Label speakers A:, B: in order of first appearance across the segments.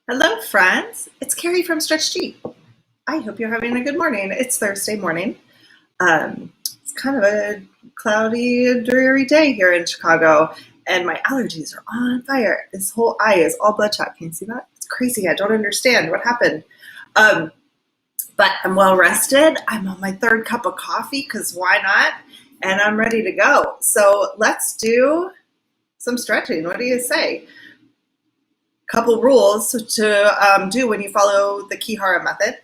A: Hello, friends. It's Carrie from Stretch G. I hope you're having a good morning. It's Thursday morning. It's kind of a cloudy, dreary day here in Chicago, and my allergies are on fire. This whole eye is all bloodshot. Can you see that? It's crazy. I don't understand what happened. Um, but I'm well rested. I'm on my third cup of coffee because why not? And I'm ready to go. So let's do some stretching. What do you say? Couple rules to do when you follow the Ki-Hara method.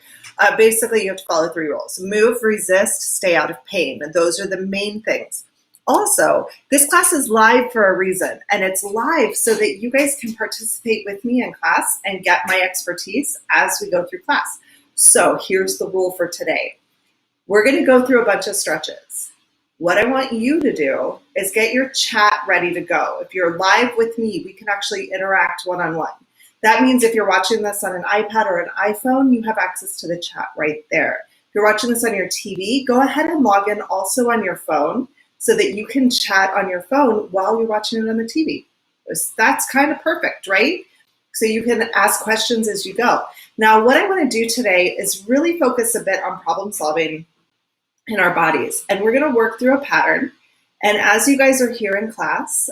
A: Basically, you have to follow 3 rules. Move, resist, stay out of pain. And those are the main things. Also, this class is live for a reason, and it's live so that you guys can participate with me in class and get my expertise as we go through class. So here's the rule for today. We're going to go through a bunch of stretches. What I want you to do is get your chat ready to go. If you're live with me, we can actually interact one-on-one. That means if you're watching this on an iPad or an iPhone, you have access to the chat right there. If you're watching this on your TV, go ahead and log in also on your phone so that you can chat on your phone while you're watching it on the TV. That's kind of perfect, right? So you can ask questions as you go. Now, what I want to do today is really focus a bit on problem solving in our bodies. And we're going to work through a pattern. And as you guys are here in class,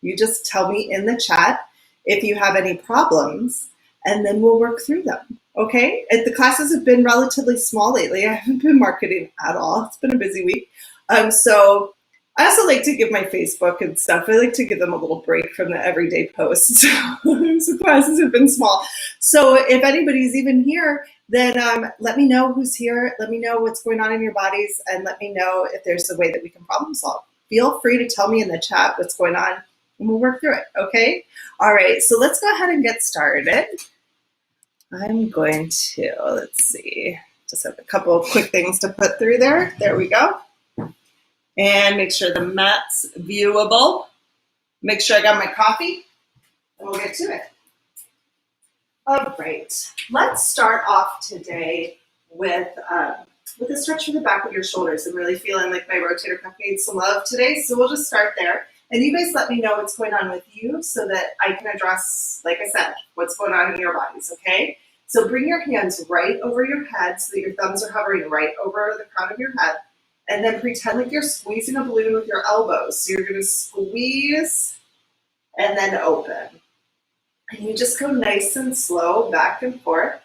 A: you just tell me in the chat if you have any problems, and then we'll work through them. Okay? The classes have been relatively small lately. I haven't been marketing at all. It's been a busy week. So I also like to give my Facebook and stuff, I like to give them a little break from the everyday posts. So classes have been small. So if anybody's even here, then let me know who's here. Let me know what's going on in your bodies, and let me know if there's a way that we can problem solve. Feel free to tell me in the chat what's going on, and we'll work through it, okay? All right, so let's go ahead and get started. I'm going to, let's see, just have a couple of quick things to put through there. There we go. And make sure the mat's viewable. Make sure I got my coffee, and we'll get to it. All right, let's start off today with a stretch for the back of your shoulders. I'm really feeling like my rotator cuff needs some love today, so we'll just start there. And you guys let me know what's going on with you so that I can address, like I said, what's going on in your bodies, okay? So bring your hands right over your head so that your thumbs are hovering right over the crown of your head. And then pretend like you're squeezing a balloon with your elbows. So you're going to squeeze and then open. And you just go nice and slow back and forth,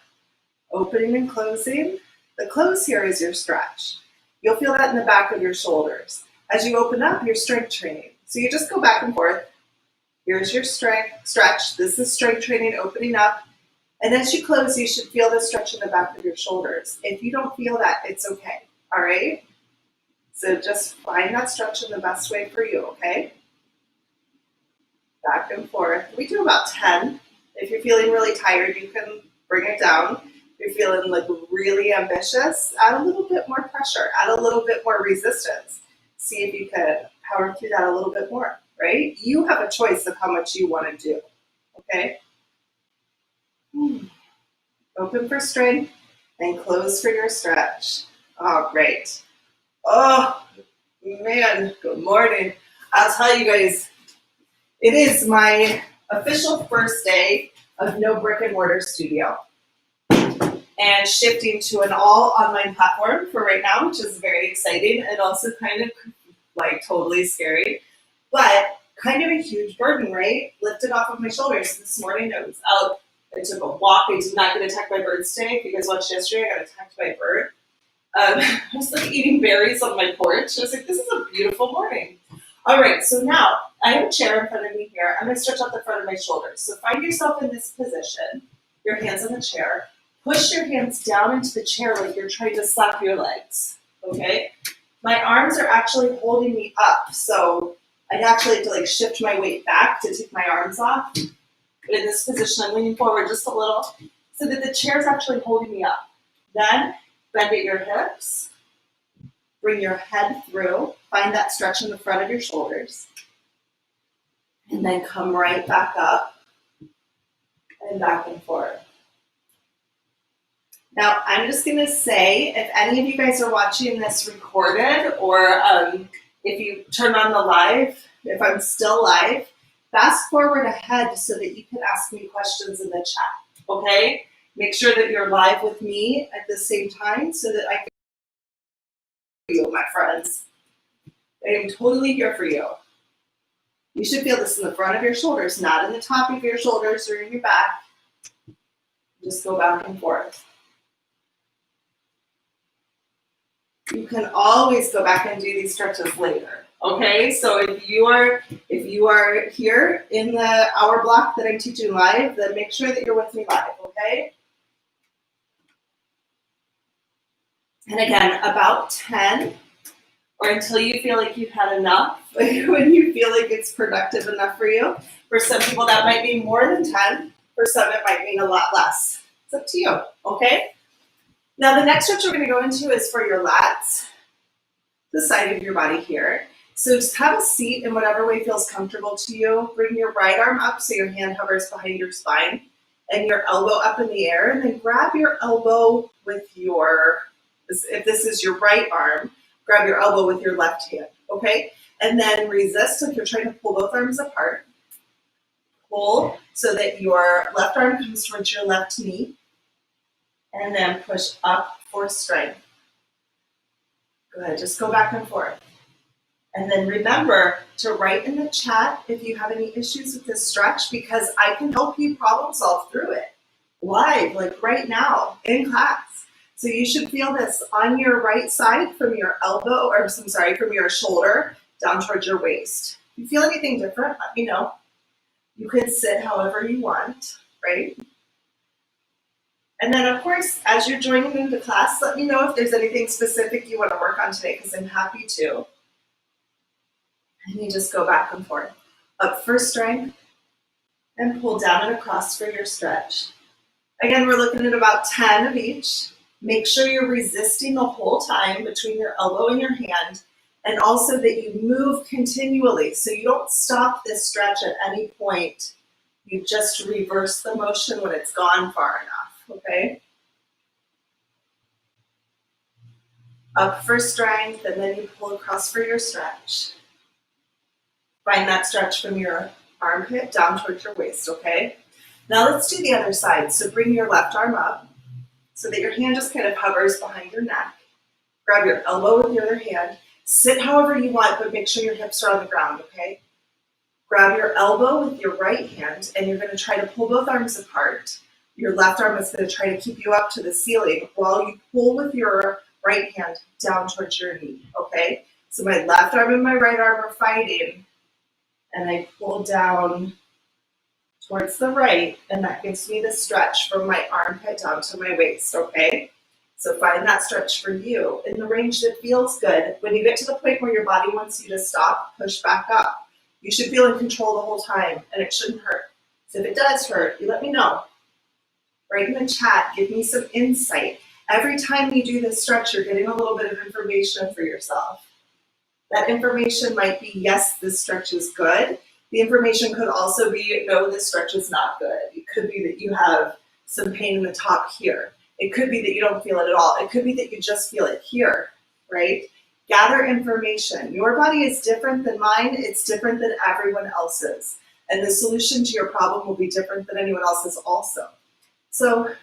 A: opening and closing. The close here is your stretch. You'll feel that in the back of your shoulders. As you open up, you're strength training. So you just go back and forth. Here's your stretch. This is strength training, opening up. And as you close, you should feel the stretch in the back of your shoulders. If you don't feel that, it's okay, all right? So just find that stretch in the best way for you, okay? Back and forth. We do about 10. If you're feeling really tired, you can bring it down. If you're feeling like really ambitious, add a little bit more pressure, add a little bit more resistance. See if you can power through that a little bit more, right? You have a choice of how much you want to do, okay? Open for strength and close for your stretch. Oh, great. Oh, man, good morning. I'll tell you guys, it is my official first day of no brick and mortar studio and shifting to an all online platform for right now, which is very exciting and also kind of like totally scary, but kind of a huge burden, right? Lifted off of my shoulders. This morning I was out, I took a walk. I did not get attacked by birds today. If you guys watched yesterday, I got attacked by a bird. I was like eating berries on my porch. I was like, this is a beautiful morning. All right, so now I have a chair in front of me here. I'm going to stretch out the front of my shoulders. So find yourself in this position, your hands on the chair. Push your hands down into the chair like you're trying to slap your legs, okay? My arms are actually holding me up, so I actually have to like shift my weight back to take my arms off. But in this position, I'm leaning forward just a little so that the chair is actually holding me up. Then bend at your hips, bring your head through, find that stretch in the front of your shoulders, and then come right back up and back and forth. Now, I'm just going to say, if any of you guys are watching this recorded, or if you turn on the live, if I'm still live, fast forward ahead so that you can ask me questions in the chat, okay? Make sure that you're live with me at the same time so that I can hear you, my friends. I am totally here for you. You should feel this in the front of your shoulders, not in the top of your shoulders or in your back. Just go back and forth. You can always go back and do these stretches later. Okay, so if you are here in the hour block that I'm teaching live, then make sure that you're with me live, okay? And again, about 10, or until you feel like you've had enough, when you feel like it's productive enough for you. For some people that might be more than 10, for some it might mean a lot less. It's up to you, okay? Now the next stretch we're gonna go into is for your lats, the side of your body here. So just have a seat in whatever way feels comfortable to you. Bring your right arm up so your hand hovers behind your spine and your elbow up in the air, and then grab your elbow with your, if this is your right arm, grab your elbow with your left hand, okay? And then resist like you're trying to pull both arms apart. Pull so that your left arm comes towards your left knee, and then push up for strength. Good, just go back and forth. And then remember to write in the chat if you have any issues with this stretch, because I can help you problem solve through it live, like right now in class. So you should feel this on your right side from your elbow, or I'm sorry, from your shoulder down towards your waist. If you feel anything different, let me know. You can sit however you want, right? And then, of course, as you're joining into class, let me know if there's anything specific you want to work on today, because I'm happy to. And you just go back and forth. Up for strength, and pull down and across for your stretch. Again, we're looking at about 10 of each. Make sure you're resisting the whole time between your elbow and your hand, and also that you move continually. So you don't stop this stretch at any point. You just reverse the motion when it's gone far enough, okay? Up for strength, and then you pull across for your stretch. Find that stretch from your armpit down towards your waist, okay? Now let's do the other side. So bring your left arm up so that your hand just kind of hovers behind your neck. Grab your elbow with your other hand. Sit however you want, but make sure your hips are on the ground, okay? Grab your elbow with your right hand, and you're going to try to pull both arms apart. Your left arm is going to try to keep you up to the ceiling while you pull with your right hand down towards your knee, okay? So my left arm and my right arm are fighting, and I pull down towards the right, and that gives me the stretch from my armpit down to my waist, okay? So find that stretch for you in the range that feels good. When you get to the point where your body wants you to stop, push back up. You should feel in control the whole time, and it shouldn't hurt. So if it does hurt, you let me know. Write in the chat, give me some insight. Every time you do this stretch, you're getting a little bit of information for yourself. That information might be, yes, this stretch is good. The information could also be, no, this stretch is not good. It could be that you have some pain in the top here. It could be that you don't feel it at all. It could be that you just feel it here, right? Gather information. Your body is different than mine. It's different than everyone else's. And the solution to your problem will be different than anyone else's also. So,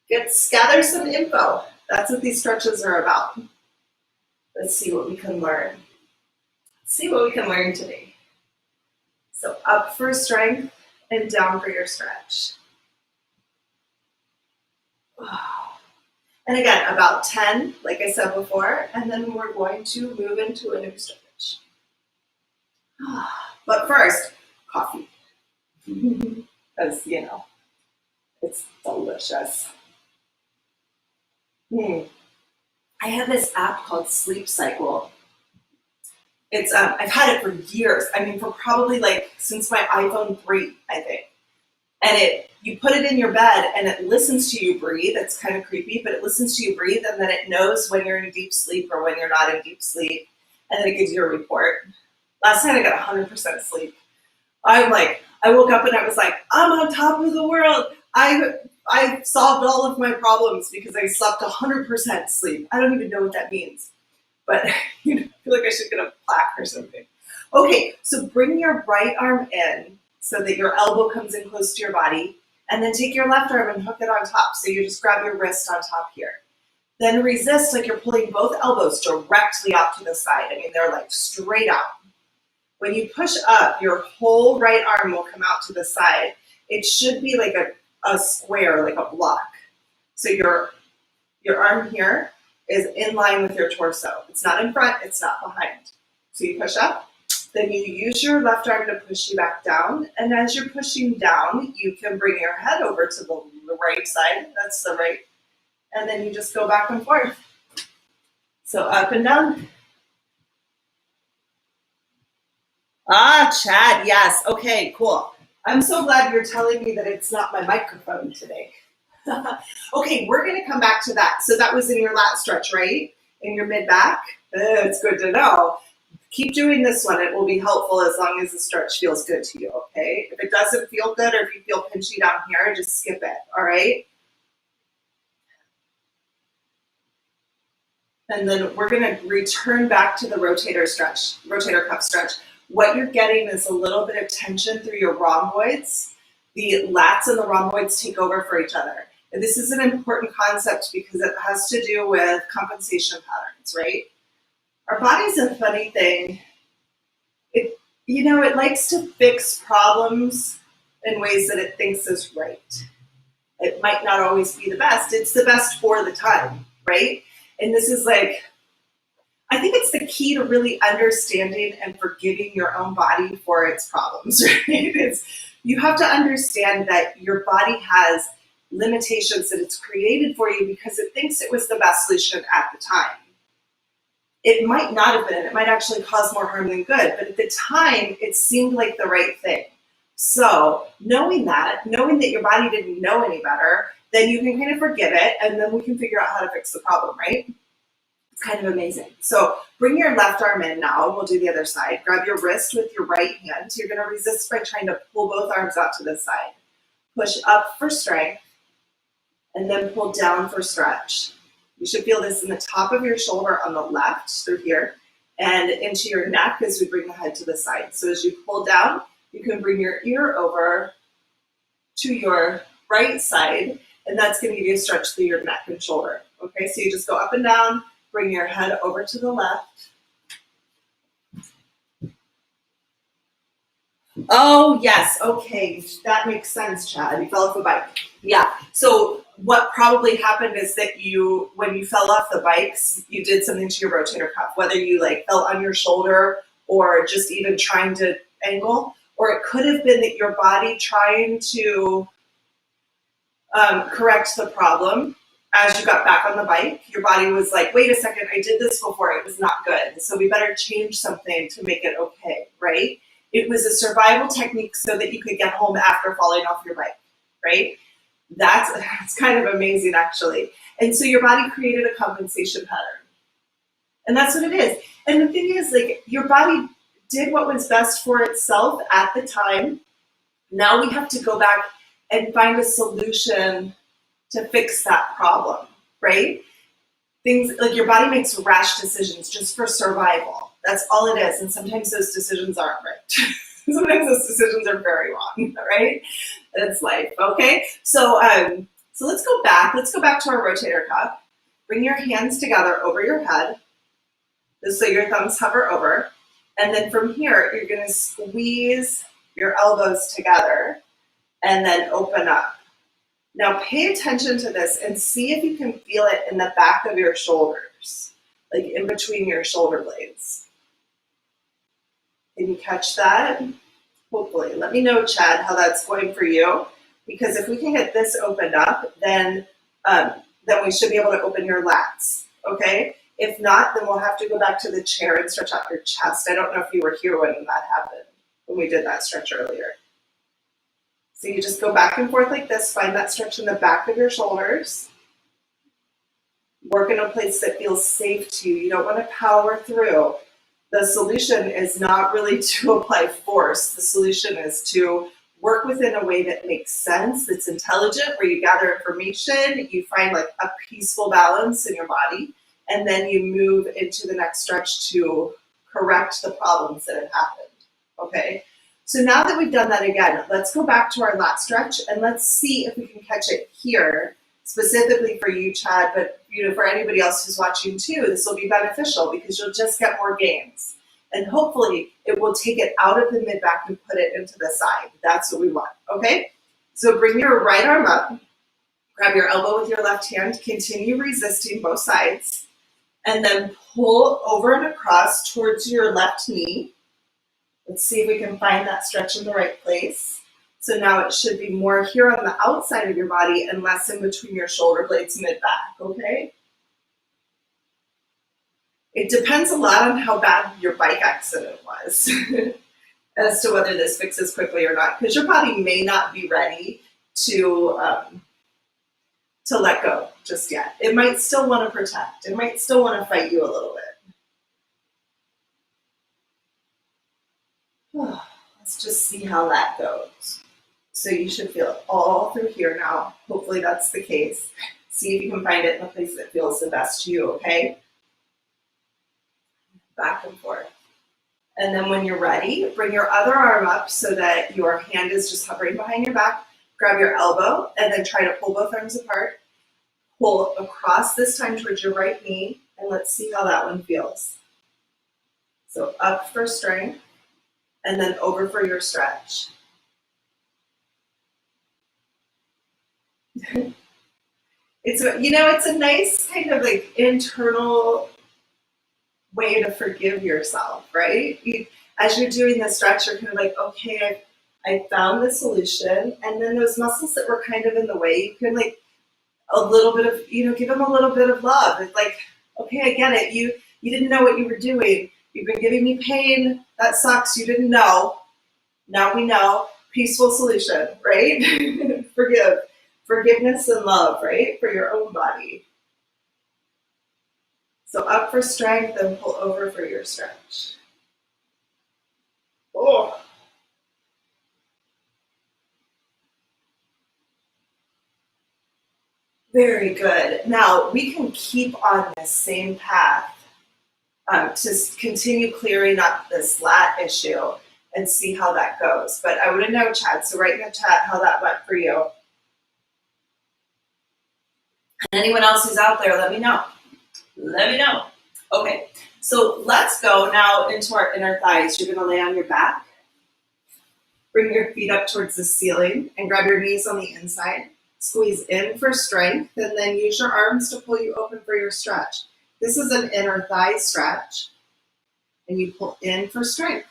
A: gather some info. That's what these stretches are about. Let's see what we can learn. Let's see what we can learn today. So up for strength and down for your stretch. And again, about 10, like I said before, and then we're going to move into a new stretch. But first, coffee. Because, it's delicious. I have this app called Sleep Cycle. It's I've had it for years. I mean, for probably since my iPhone 3, I think. And you put it in your bed and it listens to you breathe. It's kind of creepy, but it listens to you breathe, and then it knows when you're in deep sleep or when you're not in deep sleep, and then it gives you a report. Last night I got 100% sleep. I woke up and I was like, I'm on top of the world. I solved all of my problems because I slept 100% sleep. I don't even know what that means, but I feel like I should get a plaque or something. Okay, so bring your right arm in so that your elbow comes in close to your body, and then take your left arm and hook it on top. So you just grab your wrist on top here. Then resist like you're pulling both elbows directly out to the side. I mean, they're like straight out. When you push up, your whole right arm will come out to the side. It should be like a square, like a block. So your arm here is in line with your torso. It's not in front, it's not behind. So you push up, then you use your left arm to push you back down. And as you're pushing down, you can bring your head over to the right side. That's the right. And then you just go back and forth. So up and down. Ah, Chad, yes. Okay, cool. I'm so glad you're telling me that it's not my microphone today. Okay, we're going to come back to that. So that was in your lat stretch, right? In your mid-back? It's good to know. Keep doing this one. It will be helpful as long as the stretch feels good to you, okay? If it doesn't feel good or if you feel pinchy down here, just skip it, all right? And then we're going to return back to the rotator cuff stretch. What you're getting is a little bit of tension through your rhomboids. The lats and the rhomboids take over for each other. And this is an important concept because it has to do with compensation patterns, right? Our body's a funny thing. It likes to fix problems in ways that it thinks is right. It might not always be the best. It's the best for the time, right? And this is like, I think it's the key to really understanding and forgiving your own body for its problems, right? You have to understand that your body has limitations that it's created for you because it thinks it was the best solution at the time. It might not have been. It might actually cause more harm than good. But at the time, it seemed like the right thing. So knowing that your body didn't know any better, then you can kind of forgive it, and then we can figure out how to fix the problem, right? It's kind of amazing. So bring your left arm in now. We'll do the other side. Grab your wrist with your right hand. You're going to resist by trying to pull both arms out to the side. Push up for strength, and then pull down for stretch. You should feel this in the top of your shoulder on the left, through here, and into your neck as we bring the head to the side. So as you pull down, you can bring your ear over to your right side, and that's going to give you a stretch through your neck and shoulder. Okay, so you just go up and down, bring your head over to the left. Oh, yes. Okay. That makes sense, Chad. You fell off the bike. Yeah. So what probably happened is that when you fell off the bikes, you did something to your rotator cuff, whether you fell on your shoulder or just even trying to angle, or it could have been that your body trying to correct the problem. As you got back on the bike, your body was like, wait a second, I did this before, it was not good. So we better change something to make it okay, right? It was a survival technique so that you could get home after falling off your bike, right? That's kind of amazing, actually. And so your body created a compensation pattern. And that's what it is. And the thing is, your body did what was best for itself at the time. Now we have to go back and find a solution to fix that problem, right? Things like your body makes rash decisions just for survival. That's all it is. And sometimes those decisions aren't right. Sometimes those decisions are very wrong, right? That's life, okay? So let's go back. Let's go back to our rotator cuff. Bring your hands together over your head, just so your thumbs hover over. And then from here, you're going to squeeze your elbows together and then open up. Now pay attention to this and see if you can feel it in the back of your shoulders, like in between your shoulder blades. Can you catch that? Hopefully. Let me know, Chad, how that's going for you. Because if we can get this opened up, then we should be able to open your lats, okay? If not, then we'll have to go back to the chair and stretch out your chest. I don't know if you were here when that happened, when we did that stretch earlier. So you just go back and forth like this, find that stretch in the back of your shoulders. Work in a place that feels safe to you. You don't want to power through. The solution is not really to apply force. The solution is to work within a way that makes sense, that's intelligent, where you gather information, you find a peaceful balance in your body, and then you move into the next stretch to correct the problems that have happened, okay? So now that we've done that again, let's go back to our lat stretch and let's see if we can catch it here, specifically for you, Chad, but for anybody else who's watching too, this will be beneficial because you'll just get more gains. And hopefully it will take it out of the mid-back and put it into the side. That's what we want, okay? So bring your right arm up, grab your elbow with your left hand, continue resisting both sides, and then pull over and across towards your left knee. Let's see if we can find that stretch in the right place. So now it should be more here on the outside of your body and less in between your shoulder blades mid-back, okay? It depends a lot on how bad your bike accident was as to whether this fixes quickly or not, because your body may not be ready to let go just yet. It might still want to protect. It might still want to fight you a little bit. Let's just see how that goes. So you should feel it all through here now. Hopefully that's the case. See if you can find it in the place that feels the best to you, okay? Back and forth. And then when you're ready, bring your other arm up so that your hand is just hovering behind your back. Grab your elbow and then try to pull both arms apart. Pull across this time towards your right knee, and let's see how that one feels. So up for strength, and then over for your stretch. It's a nice kind of like internal way to forgive yourself, right? As you're doing the stretch, you're kind of like, okay, I found the solution, and then those muscles that were kind of in the way, you can like a little bit of, give them a little bit of love. It's like, okay, I get it. You didn't know what you were doing. You've been giving me pain. That sucks. You didn't know. Now we know. Peaceful solution, right? Forgiveness and love, right? For your own body. So up for strength and pull over for your stretch. Oh. Very good. Now we can keep on this same path to continue clearing up this lat issue and see how that goes. But I want to know, Chad, so write in the chat how that went for you. And anyone else who's out there, let me know. Let me know. Okay, so let's go now into our inner thighs. You're going to lay on your back. Bring your feet up towards the ceiling and grab your knees on the inside. Squeeze in for strength, and then use your arms to pull you open for your stretch. This is an inner thigh stretch, and you pull in for strength.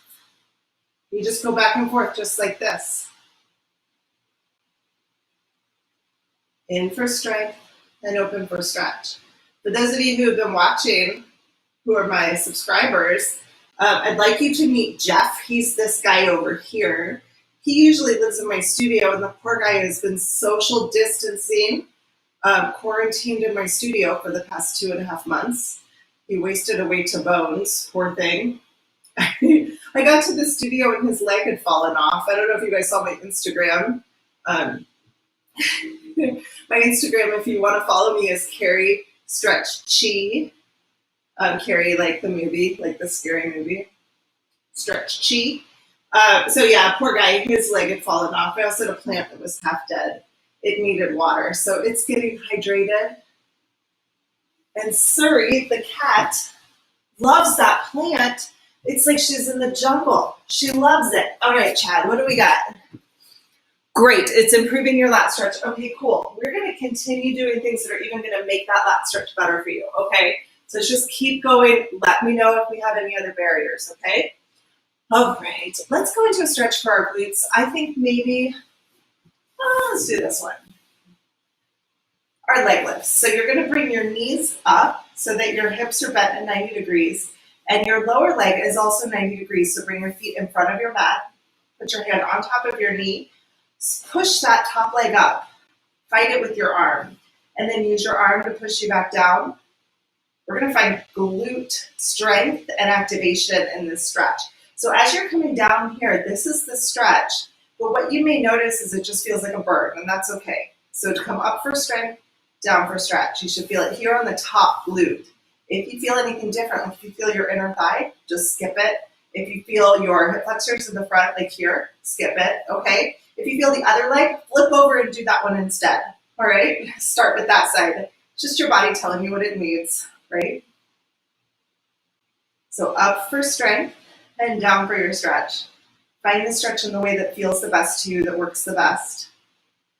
A: You just go back and forth just like this. In for strength, and open for stretch. For those of you who have been watching, who are my subscribers, I'd like you to meet Jeff. He's this guy over here. He usually lives in my studio, and the poor guy has been social distancing, quarantined in my studio for the past 2.5 months. He wasted away to bones, poor thing. I got to the studio and his leg had fallen off. I don't know if you guys saw my Instagram. My Instagram, if you want to follow me, is Carrie Stretch Chi. Carrie, like the movie, like the scary movie. Stretch Chi. So yeah, poor guy, his leg had fallen off. I also had a plant that was half dead. It needed water, so it's getting hydrated. And Suri, the cat, loves that plant. It's like she's in the jungle. She loves it. All right, Chad, what do we got? Great, it's improving your lat stretch. Okay, cool. We're gonna continue doing things that are even gonna make that lat stretch better for you, okay? So let's just keep going. Let me know if we have any other barriers, okay? All right, let's go into a stretch for our glutes. I think maybe, let's do this one. Our leg lifts. So you're gonna bring your knees up so that your hips are bent at 90 degrees and your lower leg is also 90 degrees. So bring your feet in front of your mat, put your hand on top of your knee, push that top leg up, fight it with your arm, and then use your arm to push you back down. We're gonna find glute strength and activation in this stretch. So as you're coming down here, this is the stretch, but what you may notice is it just feels like a burn, and that's okay. So to come up for strength, down for stretch. You should feel it here on the top glute. If you feel anything different, like if you feel your inner thigh, just skip it. If you feel your hip flexors in the front, like here, skip it, okay? If you feel the other leg, flip over and do that one instead, all right? Start with that side. It's just your body telling you what it needs, right? So up for strength and down for your stretch. Find the stretch in the way that feels the best to you, that works the best.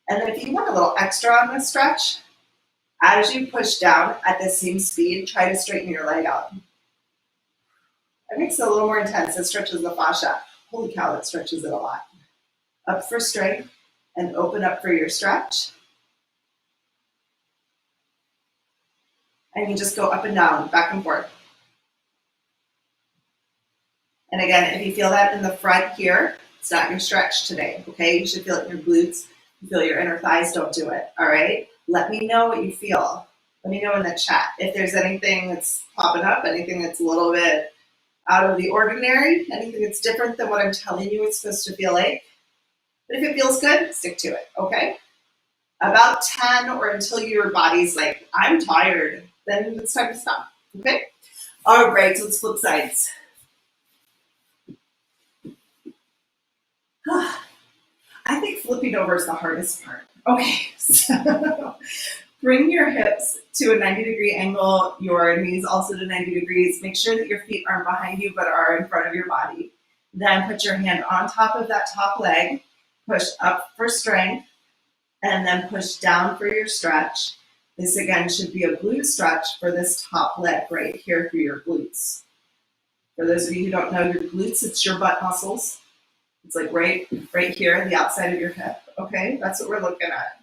A: And then if you want a little extra on this stretch, as you push down at the same speed, try to straighten your leg out. That makes it a little more intense. It stretches the fascia. Holy cow, it stretches it a lot. Up for strength and open up for your stretch. And you just go up and down, back and forth. And again, if you feel that in the front here, it's not your stretch today, okay? You should feel it in your glutes. You feel your inner thighs, don't do it, all right? Let me know what you feel. Let me know in the chat if there's anything that's popping up, anything that's a little bit out of the ordinary, anything that's different than what I'm telling you it's supposed to feel like. But if it feels good, stick to it, okay? About 10 or until your body's like, I'm tired, then it's time to stop, okay? All right, so let's flip sides. I think flipping over is the hardest part. Okay, so bring your hips to a 90-degree angle, your knees also to 90 degrees. Make sure that your feet aren't behind you but are in front of your body. Then put your hand on top of that top leg, push up for strength, and then push down for your stretch. This again should be a glute stretch for this top leg right here for your glutes. For those of you who don't know your glutes, it's your butt muscles. It's like right here, the outside of your hip, okay? That's what we're looking at.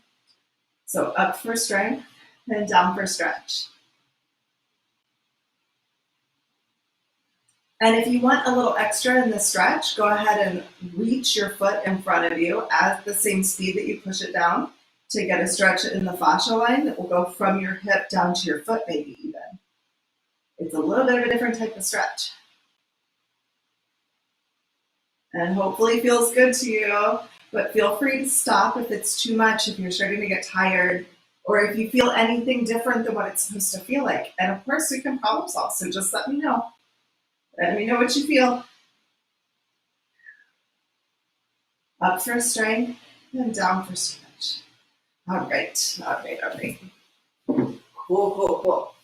A: So up for strength and down for stretch. And if you want a little extra in the stretch, go ahead and reach your foot in front of you at the same speed that you push it down to get a stretch in the fascia line that will go from your hip down to your foot maybe even. It's a little bit of a different type of stretch. And hopefully feels good to you, but feel free to stop if it's too much, if you're starting to get tired, or if you feel anything different than what it's supposed to feel like. And of course, we can problem solve, so just let me know. Let me know what you feel. Up for strength and down for stretch. All right. Cool.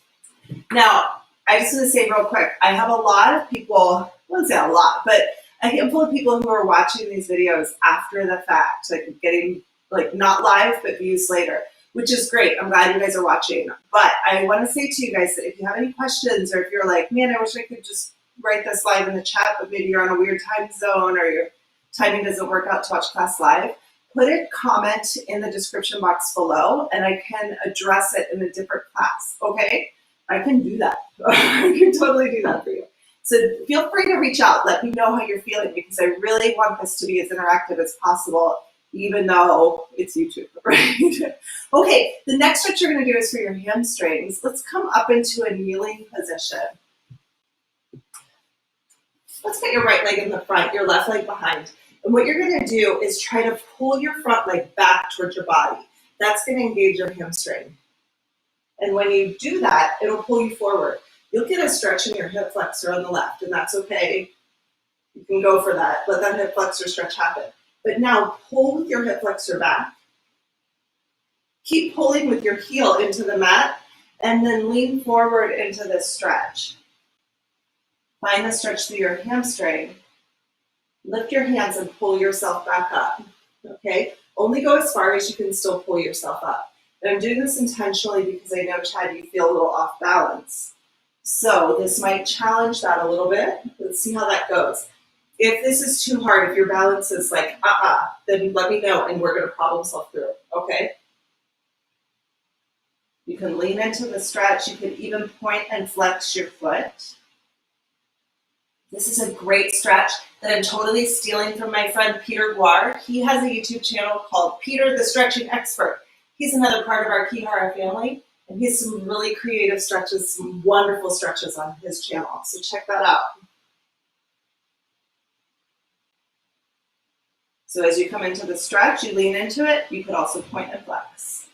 A: Now, I just want to say real quick, I have a lot of people, I wouldn't say a lot, but a handful of people who are watching these videos after the fact, like getting, like not live, but views later, which is great. I'm glad you guys are watching. But I want to say to you guys that if you have any questions, or if you're like, man, I wish I could just write this live in the chat, but maybe you're on a weird time zone or your timing doesn't work out to watch class live, put a comment in the description box below and I can address it in a different class, okay? I can do that. I can totally do that for you. So feel free to reach out. Let me know how you're feeling because I really want this to be as interactive as possible, even though it's YouTube, right? Okay, the next stretch you're going to do is for your hamstrings. Let's come up into a kneeling position. Let's get your right leg in the front, your left leg behind. And what you're going to do is try to pull your front leg back towards your body. That's going to engage your hamstring. And when you do that, it'll pull you forward. You'll get a stretch in your hip flexor on the left, and that's okay. You can go for that. Let that hip flexor stretch happen. But now pull with your hip flexor back. Keep pulling with your heel into the mat, and then lean forward into this stretch. Find the stretch through your hamstring. Lift your hands and pull yourself back up, okay? Only go as far as you can still pull yourself up. And I'm doing this intentionally because I know, Chad, you feel a little off balance. So this might challenge that a little bit. Let's see how that goes. If this is too hard, if your balance is like, then let me know and we're gonna problem solve through it, okay? You can lean into the stretch. You can even point and flex your foot. This is a great stretch that I'm totally stealing from my friend Peter Guar. He has a YouTube channel called Peter the Stretching Expert. He's another part of our Ki-Hara family, and he has some really creative stretches, some wonderful stretches on his channel. So check that out. So as you come into the stretch, you lean into it. You could also point and flex.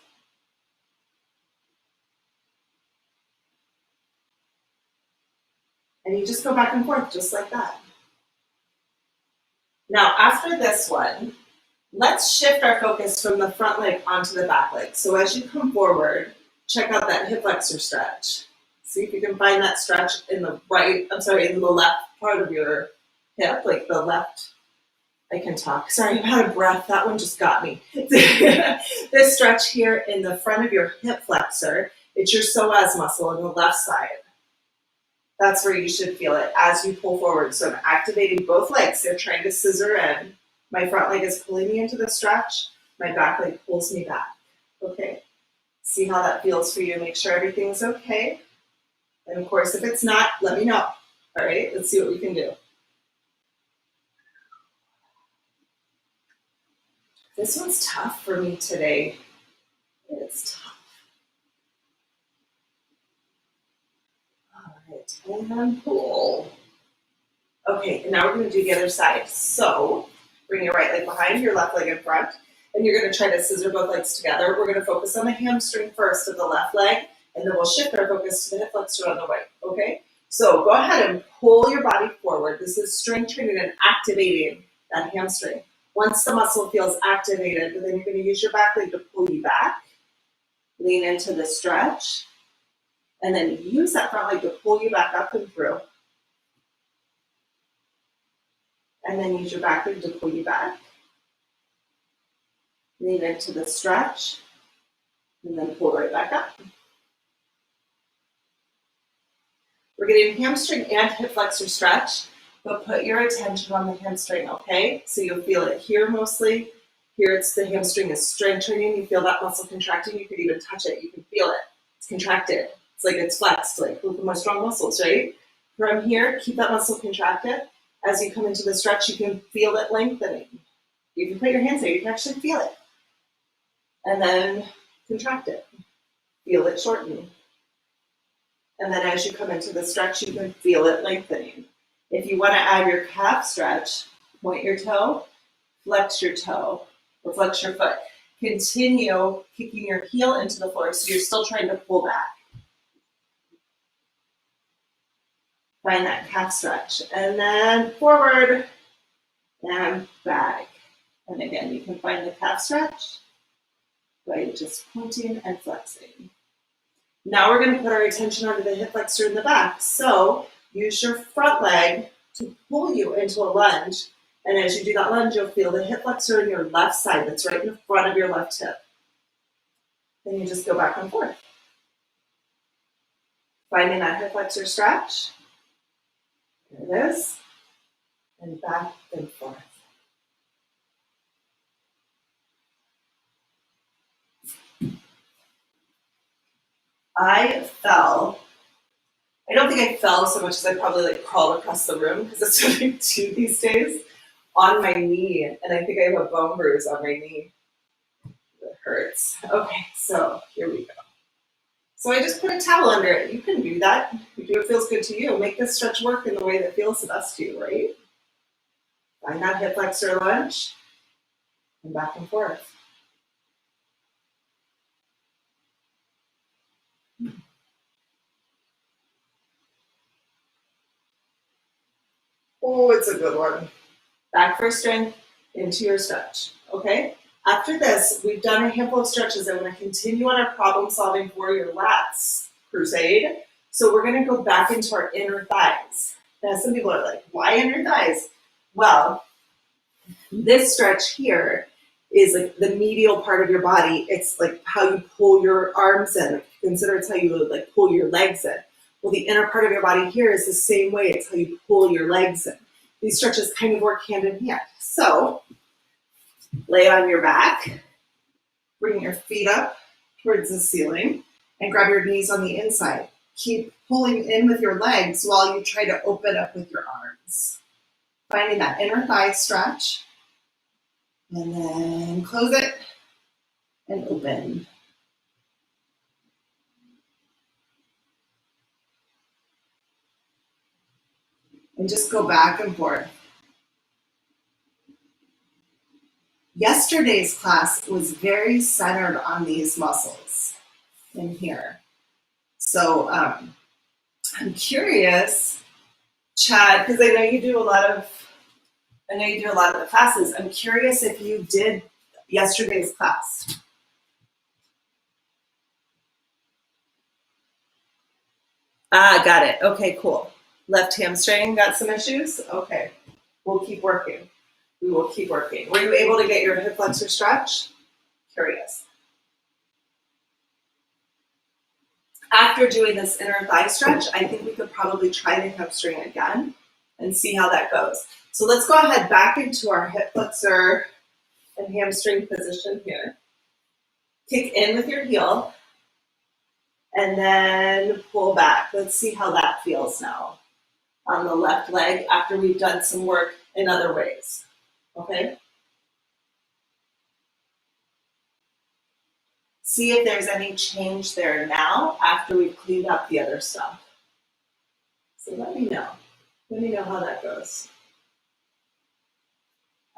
A: And you just go back and forth just like that. Now, after this one, let's shift our focus from the front leg onto the back leg. So as you come forward, check out that hip flexor stretch. See if you can find that stretch in the in the left part of your hip, like the left. I can talk. Sorry, I'm out of breath. That one just got me. This stretch here in the front of your hip flexor, it's your psoas muscle on the left side. That's where you should feel it as you pull forward. So I'm activating both legs. They're trying to scissor in. My front leg is pulling me into the stretch. My back leg pulls me back. Okay. See how that feels for you. Make sure everything's okay. And of course, if it's not, let me know. All right, let's see what we can do. This one's tough for me today. It's tough. All right, and pull. Okay, and now we're going to do the other side. So bring your right leg behind, your left leg in front, and you're going to try to scissor both legs together. We're going to focus on the hamstring first of the left leg, and then we'll shift our focus to the hip flexor on the right, okay? So go ahead and pull your body forward. This is strength training and activating that hamstring. Once the muscle feels activated, then you're going to use your back leg to pull you back. Lean into the stretch, and then use that front leg to pull you back up and through. And then use your back leg to pull you back. Lean into the stretch, and then pull right back up. We're getting hamstring and hip flexor stretch, but put your attention on the hamstring, okay? So you'll feel it here mostly. Here it's the hamstring is strength training. You feel that muscle contracting. You could even touch it. You can feel it. It's contracted. It's like it's flexed, like look at my strong muscles, right? From here, keep that muscle contracted. As you come into the stretch, you can feel it lengthening. You can put your hands there. You can actually feel it. And then contract it. Feel it shorten. And then as you come into the stretch, you can feel it lengthening. If you want to add your calf stretch, point your toe, flex your toe, or flex your foot. Continue kicking your heel into the floor so you're still trying to pull back. Find that calf stretch. And then forward and back. And again, you can find the calf stretch by just pointing and flexing. Now we're going to put our attention onto the hip flexor in the back. So use your front leg to pull you into a lunge. And as you do that lunge, you'll feel the hip flexor in your left side that's right in the front of your left hip. Then you just go back and forth. Finding that hip flexor stretch. There it is. And back and forth. I fell. I don't think I fell so much as I probably crawled across the room because that's what I do these days on my knee. And I think I have a bone bruise on my knee. It hurts. Okay, so here we go. So I just put a towel under it. You can do that. You do what feels good to you. Make this stretch work in the way that feels the best to you, right? Find that hip flexor lunge and back and forth. Oh, it's a good one. Back for strength, into your stretch, okay? After this, we've done a handful of stretches. I want to continue on our problem-solving warrior lats crusade. So we're going to go back into our inner thighs. Now, some people are like, why inner thighs? Well, this stretch here is like the medial part of your body. It's like how you pull your arms in. Consider it's how you pull your legs in. Well, the inner part of your body here is the same way. It's how you pull your legs in. These stretches kind of work hand in hand. So lay on your back, bring your feet up towards the ceiling, and grab your knees on the inside. Keep pulling in with your legs while you try to open up with your arms. Finding that inner thigh stretch, and then close it and open. And just go back and forth. Yesterday's class was very centered on these muscles in here. So I'm curious Chad, because I know you do a lot of the classes. I'm curious if you did yesterday's class. Ah, got it. Okay, cool. Left hamstring got some issues? Okay. We'll keep working. We will keep working. Were you able to get your hip flexor stretch? Curious. After doing this inner thigh stretch, I think we could probably try the hamstring again and see how that goes. So let's go ahead back into our hip flexor and hamstring position here. Kick in with your heel and then pull back. Let's see how that feels now on the left leg after we've done some work in other ways. Okay? See if there's any change there now after we've cleaned up the other stuff. So let me know. Let me know how that goes.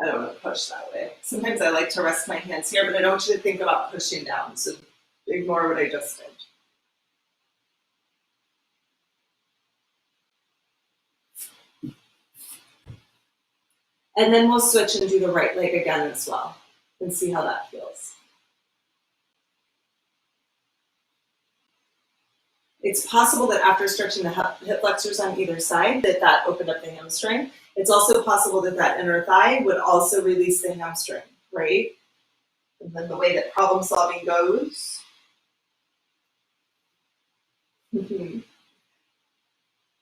A: I don't want to push that way. Sometimes I like to rest my hands here, but I don't want you to think about pushing down, so ignore what I just did. And then we'll switch and do the right leg again as well and see how that feels. It's possible that after stretching the hip flexors on either side, that opened up the hamstring. It's also possible that inner thigh would also release the hamstring, right? And then the way that problem solving goes. It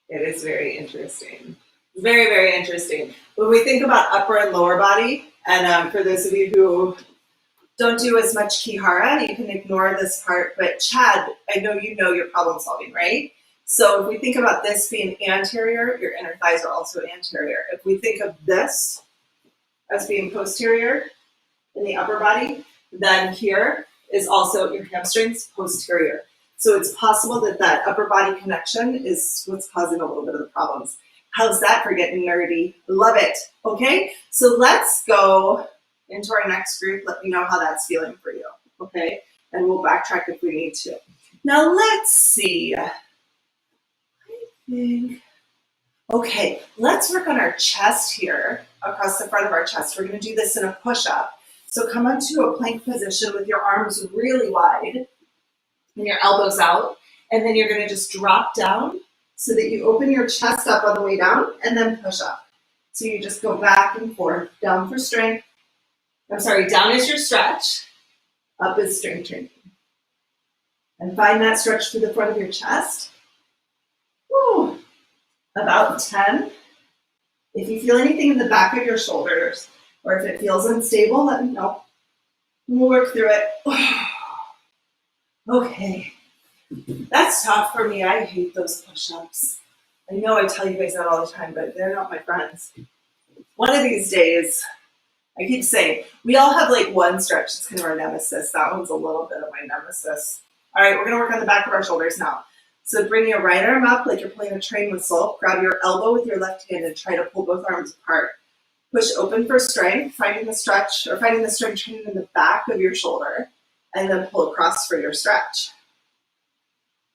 A: is very interesting. Very, very interesting. When we think about upper and lower body, and for those of you who don't do as much Ki-Hara, you can ignore this part, but Chad, I know you know your problem solving, right? So if we think about this being anterior, your inner thighs are also anterior. If we think of this as being posterior in the upper body, then here is also your hamstrings posterior. So it's possible that upper body connection is what's causing a little bit of the problems. How's that for getting nerdy? Love it. Okay, so let's go into our next group. Let me know how that's feeling for you. Okay, and we'll backtrack if we need to. Now let's see. I think. Okay, let's work on our chest here, across the front of our chest. We're going to do this in a push-up. So come onto a plank position with your arms really wide and your elbows out, and then you're going to just drop down so that you open your chest up on the way down and then push up. So you just go back and forth, down for strength. I'm sorry, down is your stretch, up is strength training. And find that stretch to the front of your chest. Woo. About 10. If you feel anything in the back of your shoulders, or if it feels unstable, let me know. We'll work through it. Okay. That's tough for me. I hate those push-ups. I know I tell you guys that all the time, but they're not my friends. One of these days, I keep saying, we all have like one stretch that's kind of our nemesis. That one's a little bit of my nemesis. All right, we're going to work on the back of our shoulders now. So bring your right arm up like you're pulling a train whistle. Grab your elbow with your left hand and try to pull both arms apart. Push open for strength, finding the stretch or finding the strength training in the back of your shoulder, and then pull across for your stretch.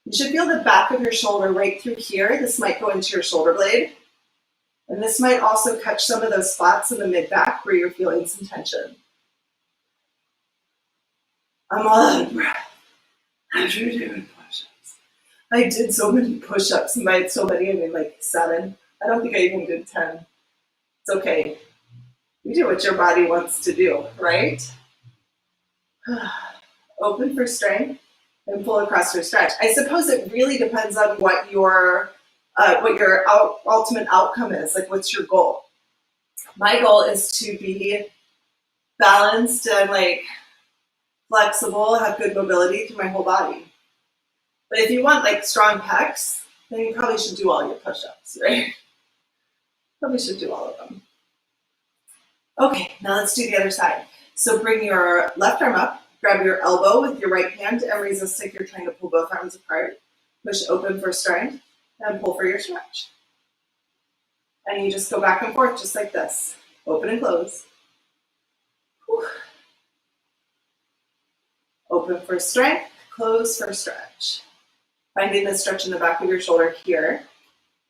A: You should feel the back of your shoulder right through here. This might go into your shoulder blade. And this might also catch some of those spots in the mid-back where you're feeling some tension. I'm all out of breath after doing push-ups. I did so many push-ups, and by so many, I mean like 7. I don't think I even did 10. It's okay. You do what your body wants to do, right? Open for strength and pull across your stretch. I suppose it really depends on what your ultimate outcome is. Like, what's your goal? My goal is to be balanced and like flexible, have good mobility through my whole body. But if you want like strong pecs, then you probably should do all your push-ups, right? Probably should do all of them. Okay, now let's do the other side. So bring your left arm up, grab your elbow with your right hand and resist like you're trying to pull both arms apart. Push open for strength and pull for your stretch. And you just go back and forth just like this. Open and close. Whew. Open for strength, close for stretch. Finding the stretch in the back of your shoulder here.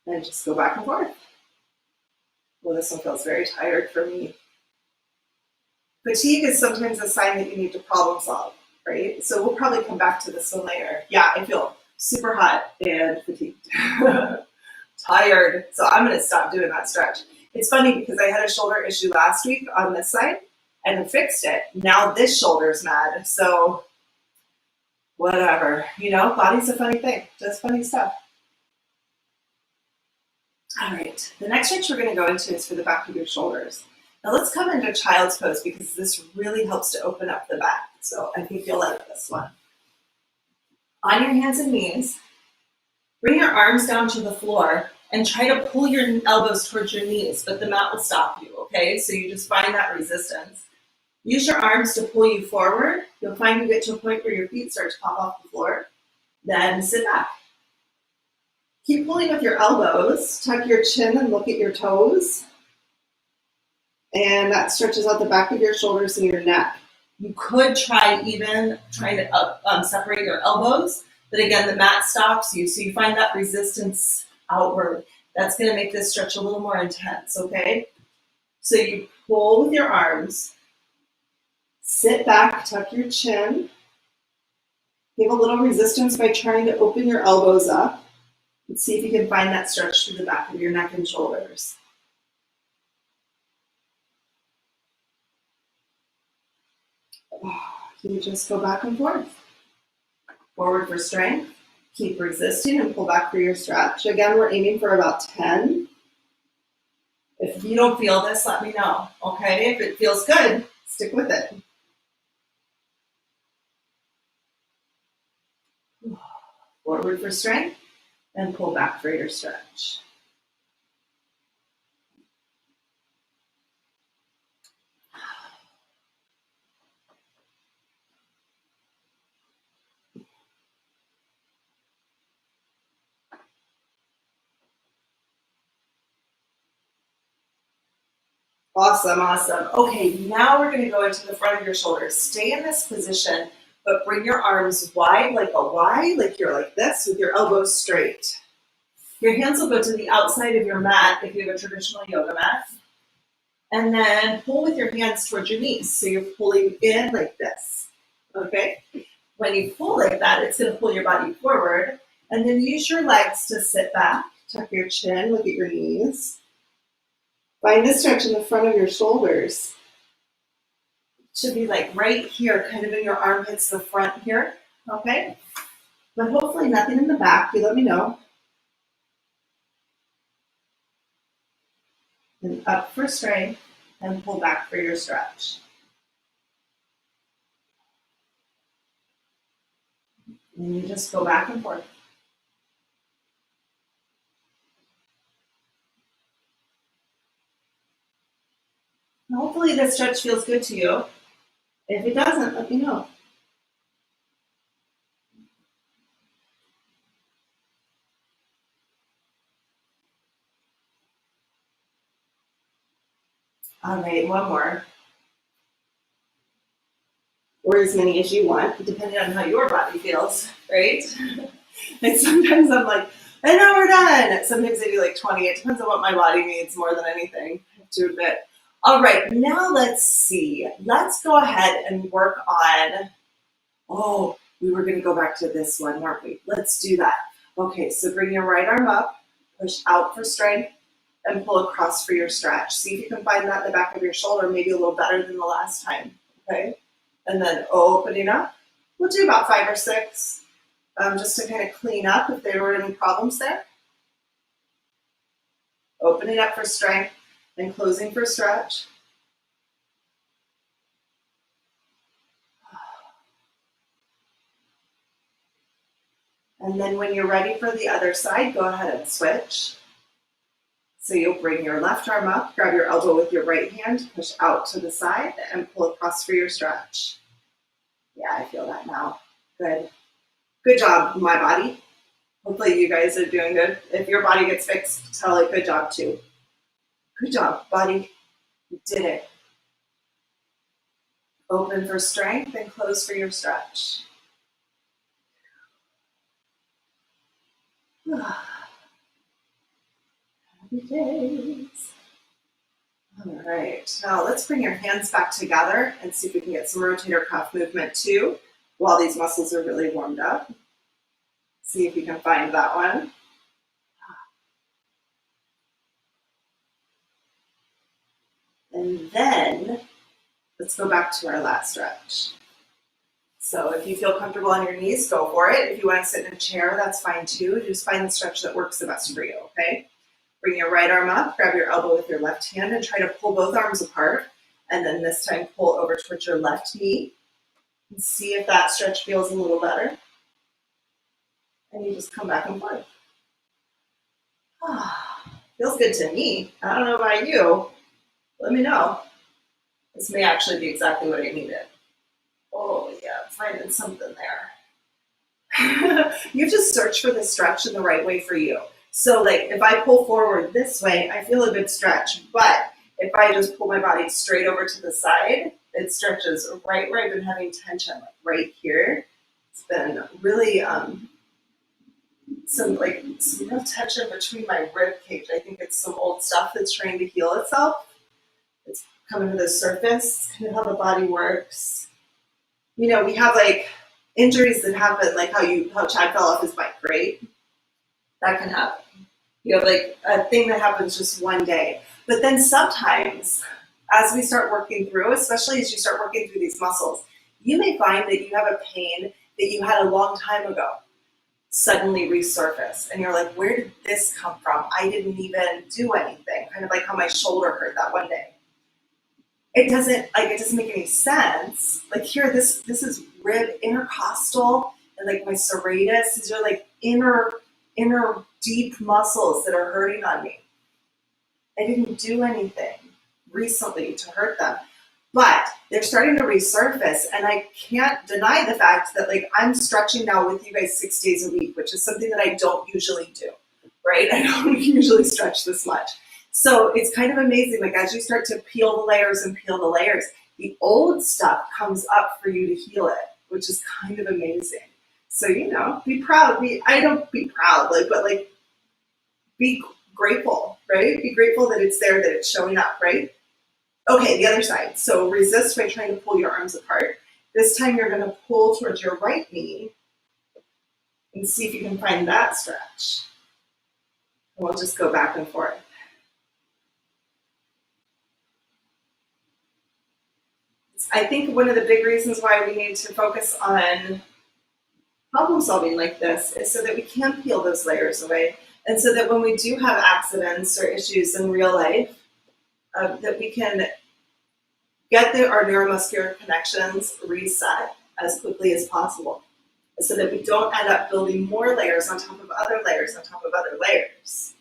A: And just go back and forth. Well, this one feels very tired for me. Fatigue is sometimes a sign that you need to problem solve, right? So we'll probably come back to this one later. Yeah, I feel super hot and fatigued. Tired. So I'm going to stop doing that stretch. It's funny because I had a shoulder issue last week on this side and I fixed it. Now this shoulder's mad. So whatever, body's a funny thing, does funny stuff. All right, the next stretch we're going to go into is for the back of your shoulders. Now let's come into child's pose because this really helps to open up the back. So I think you'll like this one. On your hands and knees, bring your arms down to the floor and try to pull your elbows towards your knees, but the mat will stop you, okay? So you just find that resistance. Use your arms to pull you forward. You'll find you get to a point where your feet start to pop off the floor. Then sit back. Keep pulling with your elbows. Tuck your chin and look at your toes. And that stretches out the back of your shoulders and your neck. You could try even trying to separate your elbows, but again, the mat stops you, so you find that resistance outward. That's going to make this stretch a little more intense, okay? So you pull with your arms, sit back, tuck your chin, give a little resistance by trying to open your elbows up, and see if you can find that stretch through the back of your neck and shoulders. You just go back and forth. Forward for strength. Keep resisting and pull back for your stretch. Again, we're aiming for about 10. If you don't feel this, let me know, okay? If it feels good, stick with it. Forward for strength and pull back for your stretch. Awesome, awesome. Okay, now we're going to go into the front of your shoulders. Stay in this position, but bring your arms wide, like a Y, like you're like this, with your elbows straight. Your hands will go to the outside of your mat if you have a traditional yoga mat. And then pull with your hands towards your knees. So you're pulling in like this, okay? When you pull like that, it's going to pull your body forward. And then use your legs to sit back, tuck your chin, look at your knees. Find this stretch in the front of your shoulders. It should be like right here, kind of in your armpits, the front here, okay? But hopefully nothing in the back. You let me know. And up for strength and pull back for your stretch. And you just go back and forth. Hopefully this stretch feels good to you. If it doesn't, let me know. All right, one more. Or as many as you want, depending on how your body feels, right? And sometimes I'm like, and now we're done. Sometimes I do like 20. It depends on what my body needs more than anything, I have to admit. All right, now let's see. Let's go ahead and work on, we were going to go back to this one, weren't we? Let's do that. Okay, so bring your right arm up, push out for strength, and pull across for your stretch. See if you can find that in the back of your shoulder, maybe a little better than the last time, okay? And then opening up. We'll do about 5 or 6, just to kind of clean up if there were any problems there. Opening up for strength and closing for stretch. And then when you're ready for the other side, go ahead and switch. So you'll bring your left arm up, grab your elbow with your right hand, push out to the side, and pull across for your stretch. Yeah, I feel that now. Good. Good job, my body. Hopefully you guys are doing good. If your body gets fixed, tell it good job too. Good job, body. You did it. Open for strength and close for your stretch. Happy days. All right, now let's bring your hands back together and see if we can get some rotator cuff movement too while these muscles are really warmed up. See if you can find that one. And then let's go back to our lat stretch. So if you feel comfortable on your knees, go for it. If you want to sit in a chair, that's fine too. Just find the stretch that works the best for you, okay? Bring your right arm up, grab your elbow with your left hand and try to pull both arms apart. And then this time pull over towards your left knee and see if that stretch feels a little better. And you just come back and forth. Feels good to me. I don't know about you. Let me know. This may actually be exactly what I needed. Oh yeah, I'm finding something there. You have to search for the stretch in the right way for you. So like if I pull forward this way, I feel a good stretch. But if I just pull my body straight over to the side, it stretches right where I've been having tension, like right here. It's been really some real tension between my rib cage. I think it's some old stuff that's trying to heal itself. It's coming to the surface, kind of how the body works. You know, we have like injuries that happen, like how Chad fell off his bike, right? That can happen. You have like a thing that happens just one day. But then sometimes, as we start working through, especially as you start working through these muscles, you may find that you have a pain that you had a long time ago suddenly resurface. And you're like, where did this come from? I didn't even do anything. Kind of like how my shoulder hurt that one day. It doesn't make any sense. Like here, this is rib intercostal and like my serratus. These are like inner deep muscles that are hurting on me. I didn't do anything recently to hurt them, but they're starting to resurface, and I can't deny the fact that like I'm stretching now with you guys 6 days a week, which is something that I don't usually do, right? I don't usually stretch this much. So it's kind of amazing, like as you start to peel the layers, the old stuff comes up for you to heal it, which is kind of amazing. So, you know, be proud. I don't be proud, but be grateful, right? Be grateful that it's there, that it's showing up, right? Okay, the other side. So resist by trying to pull your arms apart. This time you're going to pull towards your right knee and see if you can find that stretch. And we'll just go back and forth. I think one of the big reasons why we need to focus on problem solving like this is so that we can peel those layers away, and so that when we do have accidents or issues in real life, that we can get our neuromuscular connections reset as quickly as possible, so that we don't end up building more layers on top of other layers on top of other layers.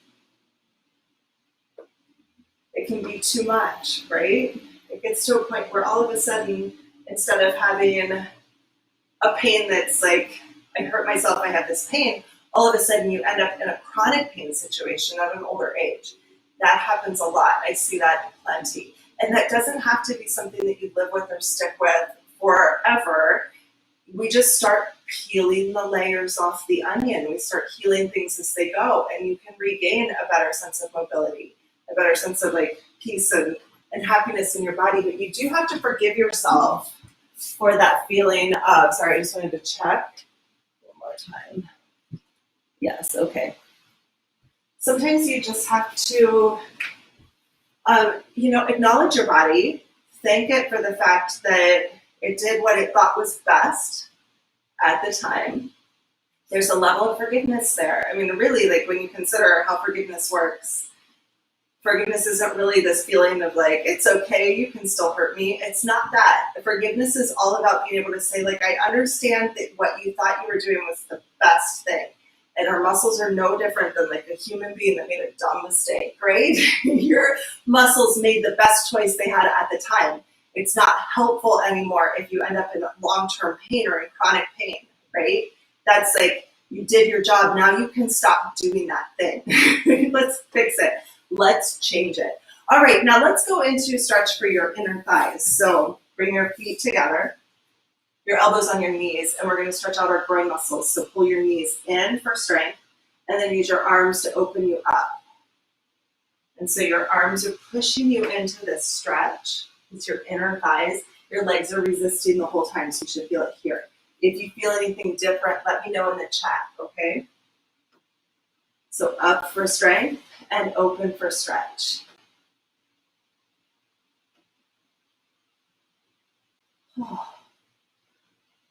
A: It can be too much, right? It gets to a point where all of a sudden, instead of having a pain that's like, I hurt myself, I have this pain, all of a sudden you end up in a chronic pain situation at an older age. That happens a lot. I see that plenty. And that doesn't have to be something that you live with or stick with forever. We just start peeling the layers off the onion. We start healing things as they go, and you can regain a better sense of mobility, a better sense of like peace and happiness in your body. But you do have to forgive yourself for that feeling of, sorry, I just wanted to check one more time. Yes, okay. Sometimes you just have to, acknowledge your body, thank it for the fact that it did what it thought was best at the time. There's a level of forgiveness there. I mean, really, like when you consider how forgiveness works, forgiveness isn't really this feeling of like, it's okay, you can still hurt me. It's not that. Forgiveness is all about being able to say, like, I understand that what you thought you were doing was the best thing. And our muscles are no different than like a human being that made a dumb mistake, right? Your muscles made the best choice they had at the time. It's not helpful anymore if you end up in long-term pain or in chronic pain, right? That's like, you did your job, now you can stop doing that thing. Let's fix it. Let's change it. All right, now let's go into stretch for your inner thighs. So bring your feet together, your elbows on your knees, and we're going to stretch out our groin muscles. So pull your knees in for strength, and then use your arms to open you up. And so your arms are pushing you into this stretch. It's your inner thighs. Your legs are resisting the whole time, so you should feel it here. If you feel anything different, let me know in the chat, okay? So up for strength and open for stretch. Oh.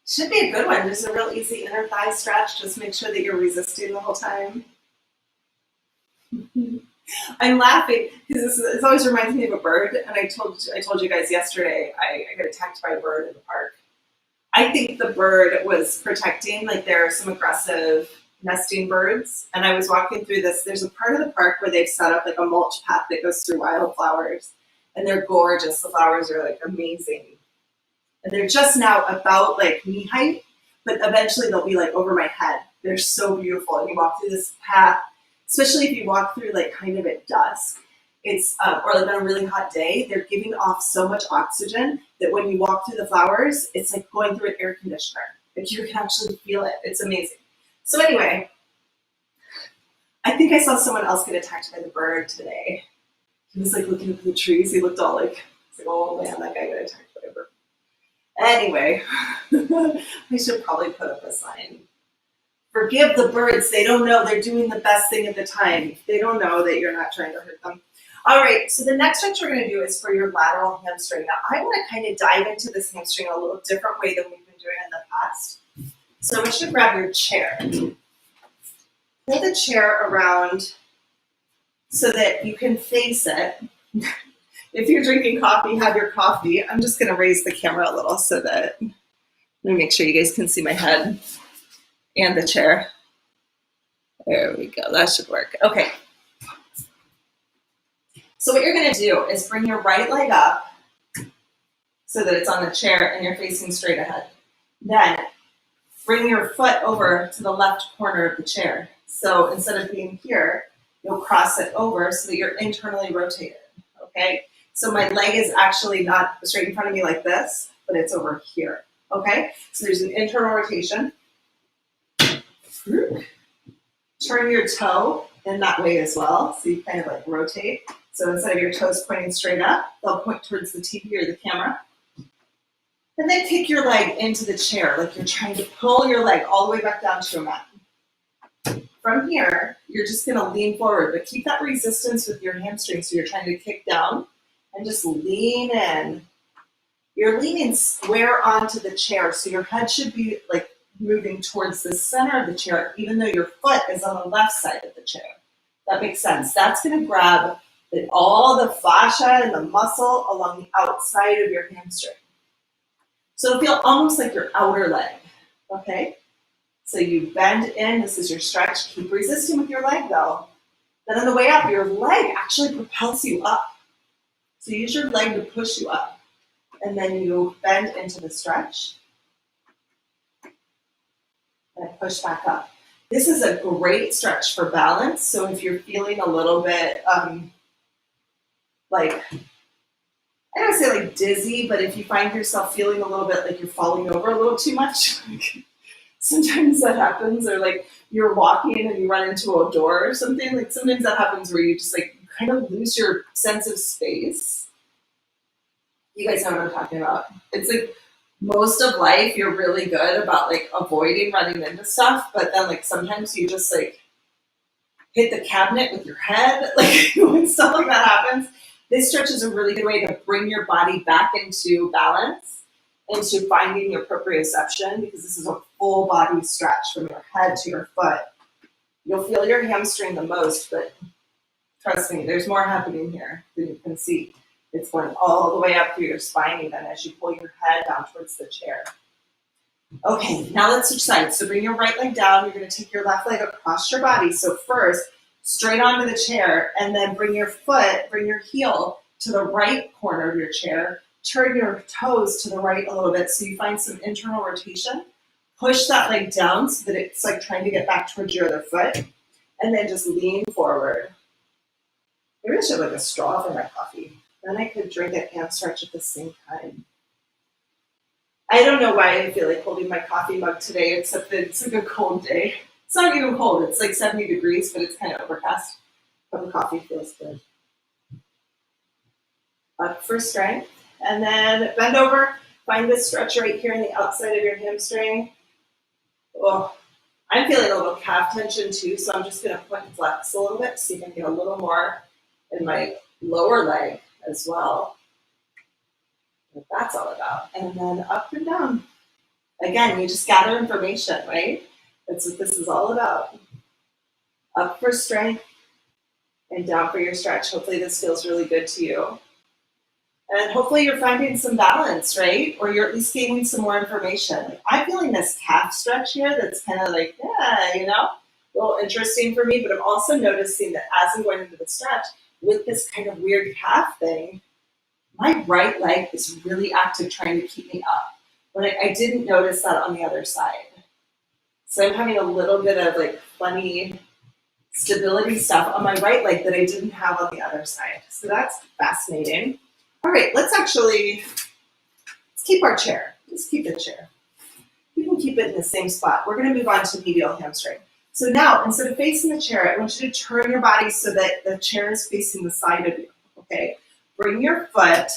A: Should be a good one. Just a real easy inner thigh stretch. Just make sure that you're resisting the whole time. I'm laughing because this always reminds me of a bird. And I told you guys yesterday I got attacked by a bird in the park. I think the bird was protecting, like there are some aggressive nesting birds. And I was walking through this. There's a part of the park where they've set up like a mulch path that goes through wildflowers. And they're gorgeous. The flowers are like amazing. And they're just now about like knee height, but eventually they'll be like over my head. They're so beautiful. And you walk through this path, especially if you walk through like kind of at dusk, it's or like on a really hot day, they're giving off so much oxygen that when you walk through the flowers, it's like going through an air conditioner. Like you can actually feel it. It's amazing. So anyway, I think I saw someone else get attacked by the bird today. He was like looking at the trees. He looked all like, oh man, that guy got attacked by a bird. Anyway, I should probably put up a sign. Forgive the birds. They don't know. They're doing the best thing at the time. They don't know that you're not trying to hurt them. All right, so the next stretch we're going to do is for your lateral hamstring. Now, I want to kind of dive into this hamstring in a little different way than we've been doing in the past. So we should grab your chair. Pull the chair around so that you can face it. If you're drinking coffee, have your coffee. I'm just going to raise the camera a little so that, let me make sure you guys can see my head and the chair. There we go. That should work. Okay. So what you're going to do is bring your right leg up so that it's on the chair and you're facing straight ahead. Then bring your foot over to the left corner of the chair. So instead of being here, you'll cross it over so that you're internally rotated. Okay? So my leg is actually not straight in front of me like this, but it's over here. Okay? So there's an internal rotation. Turn your toe in that way as well. So you kind of like rotate. So instead of your toes pointing straight up, they'll point towards the TV or the camera. And then kick your leg into the chair, like you're trying to pull your leg all the way back down to your mat. From here, you're just gonna lean forward, but keep that resistance with your hamstring. So you're trying to kick down and just lean in. You're leaning square onto the chair. So your head should be like moving towards the center of the chair, even though your foot is on the left side of the chair. That makes sense. That's gonna grab all the fascia and the muscle along the outside of your hamstring. So it'll feel almost like your outer leg, okay? So you bend in, this is your stretch. Keep resisting with your leg though. Then on the way up, your leg actually propels you up. So use your leg to push you up. And then you bend into the stretch. And push back up. This is a great stretch for balance. So if you're feeling a little bit like, I don't say like dizzy, but if you find yourself feeling a little bit like you're falling over a little too much, sometimes that happens, or like you're walking and you run into a door or something, like sometimes that happens where you just like kind of lose your sense of space. You guys know what I'm talking about. It's like most of life you're really good about like avoiding running into stuff, but then like sometimes you just like hit the cabinet with your head, like when stuff like that happens. This stretch is a really good way to bring your body back into balance, into finding your proprioception, because this is a full body stretch from your head to your foot. You'll feel your hamstring the most, but trust me, there's more happening here than you can see. It's going all the way up through your spine even as you pull your head down towards the chair. Okay, now let's switch sides. So bring your right leg down. You're going to take your left leg across your body. So first, straight onto the chair, and then bring your heel to the right corner of your chair. Turn your toes to the right a little bit so you find some internal rotation. Push that leg down so that it's like trying to get back towards your other foot. And then just lean forward. Maybe I should have like a straw for my coffee. Then I could drink it and stretch at the same time. I don't know why I feel like holding my coffee mug today, except that it's like a cold day. It's not even cold. It's like 70 degrees, but it's kind of overcast. But the coffee feels good. Up for strength. And then bend over, find this stretch right here on the outside of your hamstring. Oh, I'm feeling a little calf tension too, so I'm just gonna point and flex a little bit, see if I can get a little more in my lower leg as well. What that's all about. And then up and down. Again, you just gather information, right? That's what this is all about. Up for strength and down for your stretch. Hopefully this feels really good to you. And hopefully you're finding some balance, right? Or you're at least gaining some more information. Like, I'm feeling this calf stretch here that's kind of like, yeah, a little interesting for me, but I'm also noticing that as I'm going into the stretch with this kind of weird calf thing, my right leg is really active trying to keep me up. But I didn't notice that on the other side. So I'm having a little bit of like funny stability stuff on my right leg that I didn't have on the other side. So that's fascinating. All right, let's keep our chair. Let's keep the chair. You can keep it in the same spot. We're gonna move on to medial hamstring. So now, instead of facing the chair, I want you to turn your body so that the chair is facing the side of you, okay? Bring your foot,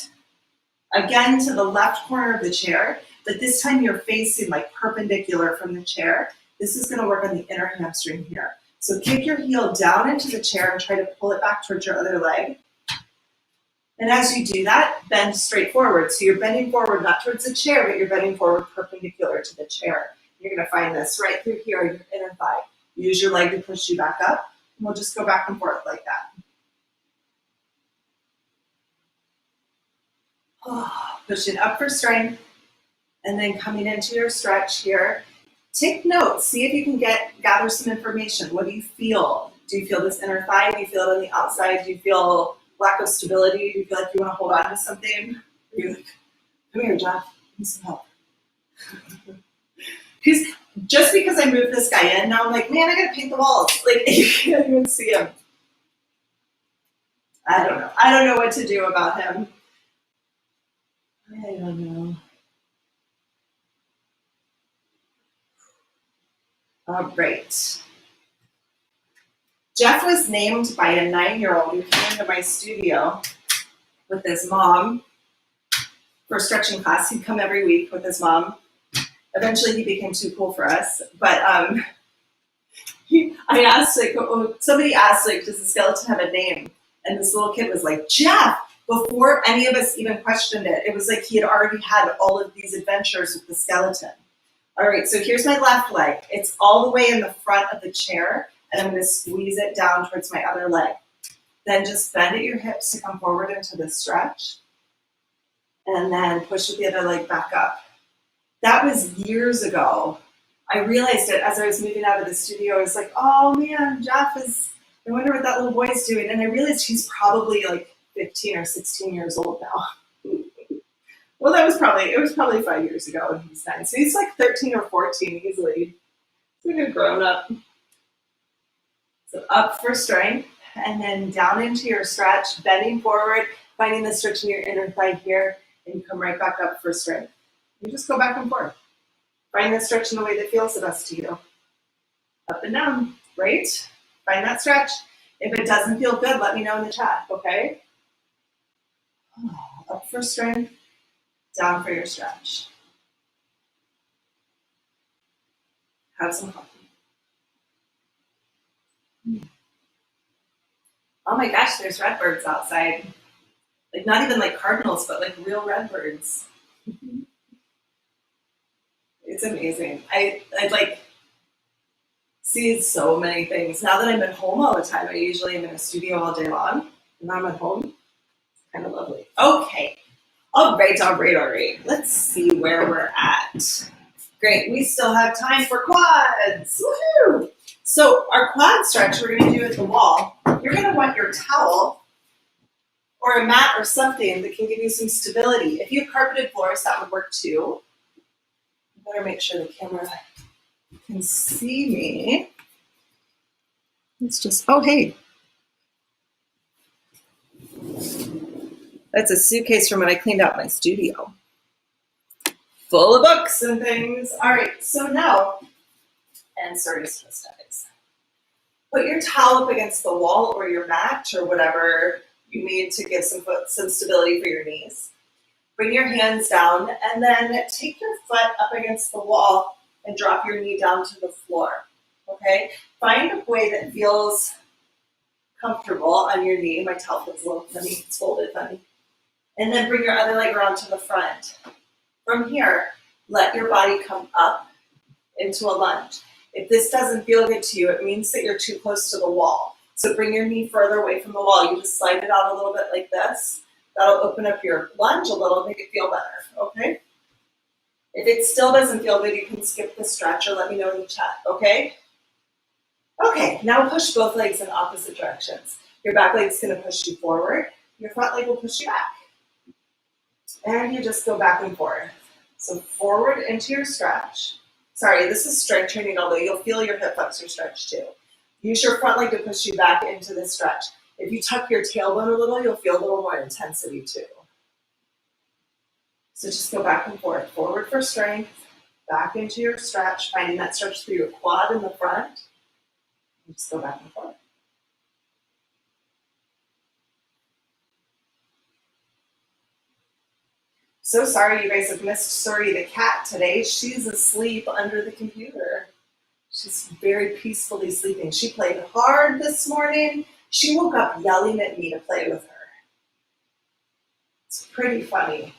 A: again, to the left corner of the chair, but this time you're facing like perpendicular from the chair. This is gonna work on the inner hamstring here. So kick your heel down into the chair and try to pull it back towards your other leg. And as you do that, bend straight forward. So you're bending forward, not towards the chair, but you're bending forward perpendicular to the chair. You're gonna find this right through here, your inner thigh. Use your leg to push you back up, and we'll just go back and forth like that. Pushing up for strength, and then coming into your stretch here. Take notes, see if you can gather some information. What do you feel? Do you feel this inner thigh? Do you feel it on the outside? Do you feel lack of stability? Do you feel like you want to hold on to something? Are you like, come here, Jeff, I need some help. Because just because I moved this guy in, now I'm like, man, I gotta paint the walls. Like, you can't even see him. I don't know. I don't know what to do about him. I don't know. All right. Jeff was named by a 9-year-old who came into my studio with his mom for stretching class. He'd come every week with his mom. Eventually he became too cool for us. But I asked, like, somebody asked, like, does the skeleton have a name? And this little kid was like, Jeff, before any of us even questioned it. It was like he had already had all of these adventures with the skeleton. All right, so here's my left leg. It's all the way in the front of the chair, and I'm gonna squeeze it down towards my other leg. Then just bend at your hips to come forward into the stretch, and then push with the other leg back up. That was years ago. I realized it as I was moving out of the studio. I was like, oh man, Jeff I wonder what that little boy's doing. And I realized he's probably like 15 or 16 years old now. Well, it was probably 5 years ago when he was 9. So he's like 13 or 14 easily. He's like a grown up. So up for strength, and then down into your stretch, bending forward, finding the stretch in your inner thigh here, and you come right back up for strength. You just go back and forth. Find the stretch in the way that feels the best to you. Up and down, right? Find that stretch. If it doesn't feel good, let me know in the chat, okay? Up for strength, down for your stretch. Have some coffee. Oh my gosh, there's redbirds outside. Like not even like cardinals, but like real redbirds. It's amazing. I like see so many things. Now that I'm at home all the time, I usually am in a studio all day long. And now I'm at home. It's kind of lovely. Okay. All right. Let's see where we're at. Great. We still have time for quads. Woohoo! So our quad stretch we're going to do at the wall. You're going to want your towel or a mat or something that can give you some stability. If you have carpeted floors, that would work too. Better make sure the camera can see me. It's just, oh, hey. That's a suitcase from when I cleaned out my studio. Full of books and things. All right, so now, and sorry, Swiss guys. Put your towel up against the wall or your mat or whatever you need to give some stability for your knees. Bring your hands down and then take your foot up against the wall and drop your knee down to the floor. Okay? Find a way that feels comfortable on your knee. My towel feels a little funny, it's folded funny. And then bring your other leg around to the front. From here, let your body come up into a lunge. If this doesn't feel good to you, it means that you're too close to the wall. So bring your knee further away from the wall. You just slide it out a little bit like this. That'll open up your lunge a little, make it feel better, okay? If it still doesn't feel good, you can skip the stretch or let me know in the chat, okay? Okay, now push both legs in opposite directions. Your back leg's gonna push you forward. Your front leg will push you back. And you just go back and forth. So forward into your stretch. Sorry, this is strength training, although you'll feel your hip flexor stretch too. Use your front leg to push you back into the stretch. If you tuck your tailbone a little, you'll feel a little more intensity too. So just go back and forth. Forward for strength, back into your stretch, finding that stretch through your quad in the front. And just go back and forth. So sorry you guys have missed Suri the cat today. She's asleep under the computer. She's very peacefully sleeping. She played hard this morning. She woke up yelling at me to play with her. It's pretty funny.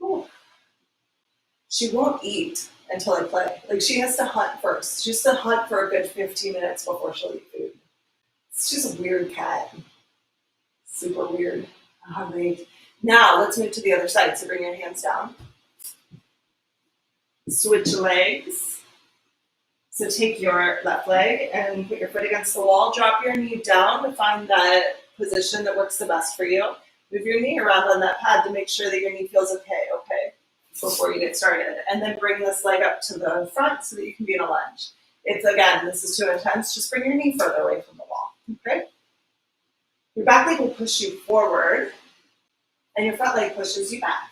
A: Ooh. She won't eat until I play. Like, she has to hunt first. She has to hunt for a good 15 minutes before she'll eat food. It's just a weird cat. Super weird. All right. Now let's move to the other side. So bring your hands down. Switch legs. So take your left leg and put your foot against the wall. Drop your knee down to find that position that works the best for you. Move your knee around on that pad to make sure that your knee feels okay, before you get started. And then bring this leg up to the front so that you can be in a lunge. If, again, this is too intense, just bring your knee further away from the wall, okay? Your back leg will push you forward, and your front leg pushes you back.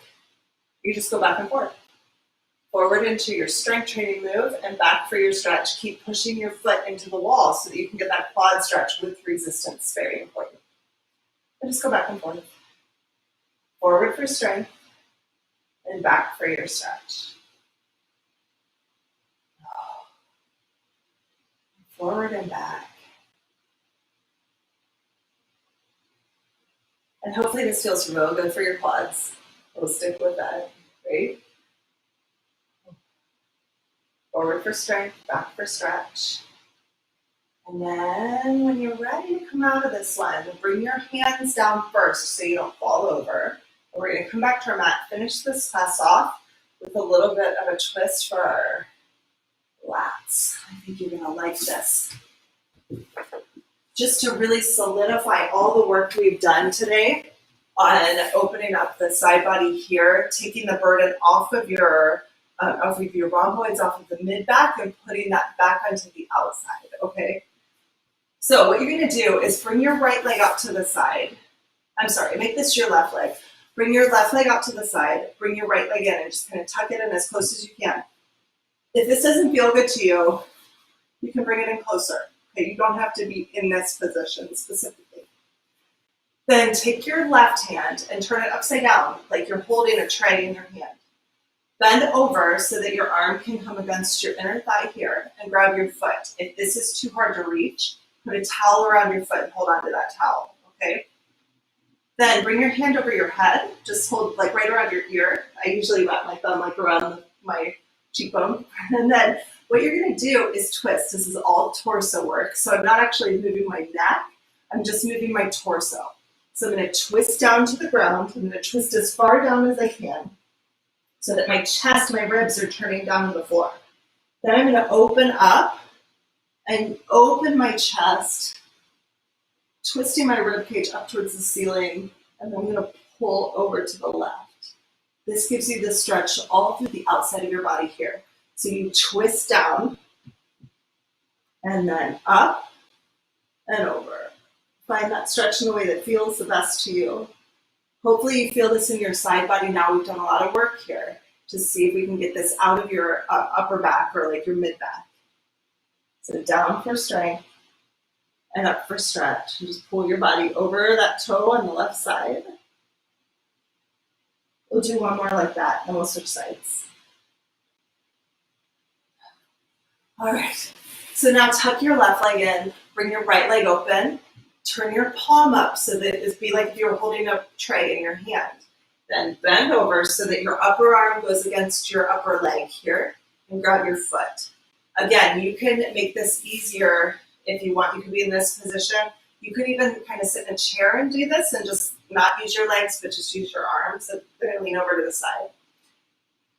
A: You just go back and forth. Forward into your strength training move and back for your stretch. Keep pushing your foot into the wall so that you can get that quad stretch with resistance. Very important. And just go back and forth. Forward for strength and back for your stretch. Forward and back. And hopefully this feels real good for your quads. We'll stick with that, right? Forward for strength, back for stretch. And then when you're ready to come out of this one, bring your hands down first so you don't fall over. And we're gonna come back to our mat, finish this class off with a little bit of a twist for our lats. I think you're gonna like this. Just to really solidify all the work we've done today on opening up the side body here, taking the burden off of your rhomboids, off of the mid back, and putting that back onto the outside, okay? So what you're gonna do is bring your right leg out to the side. I'm sorry, make this your left leg. Bring your left leg out to the side, bring your right leg in, and just kind of tuck it in as close as you can. If this doesn't feel good to you, you can bring it in closer. Okay, you don't have to be in this position specifically. Then take your left hand and turn it upside down, like you're holding a tray in your hand. Bend over so that your arm can come against your inner thigh here and grab your foot. If this is too hard to reach, put a towel around your foot and hold on to that towel, okay? Then bring your hand over your head, just hold like right around your ear. I usually wrap my thumb like around my cheekbone. And then what you're gonna do is twist. This is all torso work. So I'm not actually moving my neck, I'm just moving my torso. So I'm gonna twist down to the ground. I'm gonna twist as far down as I can so that my chest, my ribs are turning down to the floor. Then I'm gonna open up and open my chest, twisting my rib cage up towards the ceiling, and then I'm gonna pull over to the left. This gives you the stretch all through the outside of your body here. So you twist down, and then up and over. Find that stretch in the way that feels the best to you. Hopefully you feel this in your side body now. We've done a lot of work here to see if we can get this out of your upper back or like your mid back. So down for strength and up for stretch. And just pull your body over that toe on the left side. We'll do one more like that, and we'll switch sides. All right, so now tuck your left leg in, bring your right leg open, turn your palm up so that it'd be like if you were holding a tray in your hand. Then bend over so that your upper arm goes against your upper leg here, and grab your foot. Again, you can make this easier if you want. You can be in this position. You could even kind of sit in a chair and do this and just not use your legs, but just use your arms. So you're going to lean over to the side.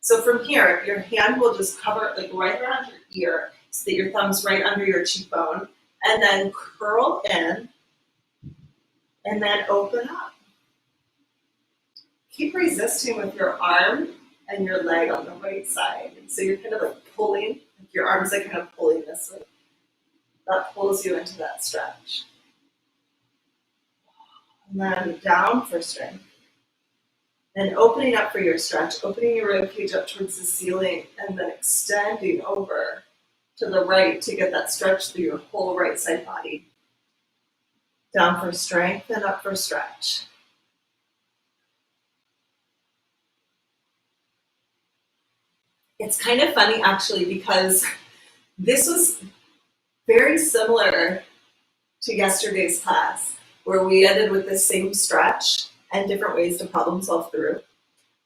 A: So from here, your hand will just cover like right around your ear so that your thumb's right under your cheekbone, and then curl in and then open up. Keep resisting with your arm and your leg on the right side. And so you're kind of like pulling, like your arms are kind of pulling this way. That pulls you into that stretch. And then down for strength. And opening up for your stretch, opening your rib cage up towards the ceiling, and then extending over to the right to get that stretch through your whole right side body. Down for strength and up for stretch. It's kind of funny actually, because this was very similar to yesterday's class, where we ended with the same stretch and different ways to problem solve through.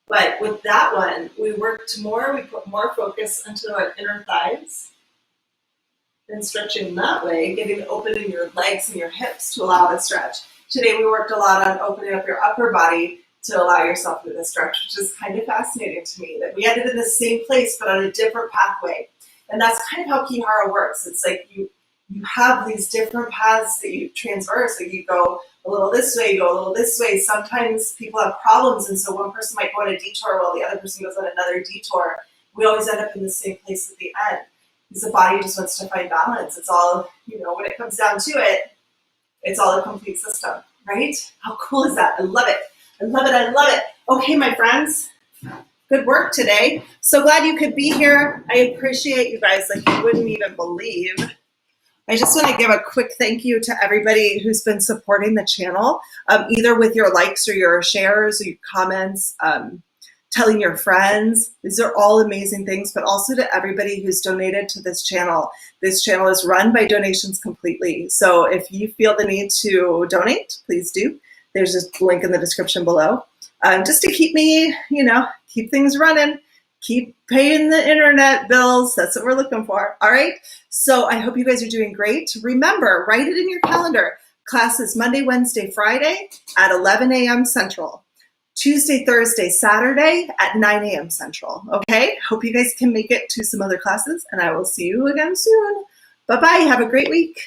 A: But with that one, we worked more, we put more focus into our inner thighs, and stretching that way, getting opening your legs and your hips to allow the stretch. Today we worked a lot on opening up your upper body to allow yourself to the stretch, which is kind of fascinating to me, that we ended in the same place but on a different pathway. And that's kind of how Ki-Hara works. It's like you have these different paths that you transverse. Like you go a little this way, you go a little this way. Sometimes people have problems, and so one person might go on a detour while the other person goes on another detour. We always end up in the same place at the end, because the body just wants to find balance. It's all, when it comes down to it, it's all a complete system, right? How cool is that? I love it. I love it. I love it. Okay, my friends, good work today. So glad you could be here. I appreciate you guys like you wouldn't even believe. I just want to give a quick thank you to everybody who's been supporting the channel, either with your likes or your shares or your comments, telling your friends. These are all amazing things, but also to everybody who's donated to this channel. This channel is run by donations completely. So if you feel the need to donate, please do. There's a link in the description below. Just to keep me, keep things running, keep paying the internet bills. That's what we're looking for. All right. So I hope you guys are doing great. Remember, write it in your calendar. Classes Monday, Wednesday, Friday at 11 a.m. Central. Tuesday, Thursday, Saturday at 9 a.m. Central. Okay. Hope you guys can make it to some other classes, and I will see you again soon. Bye-bye. Have a great week.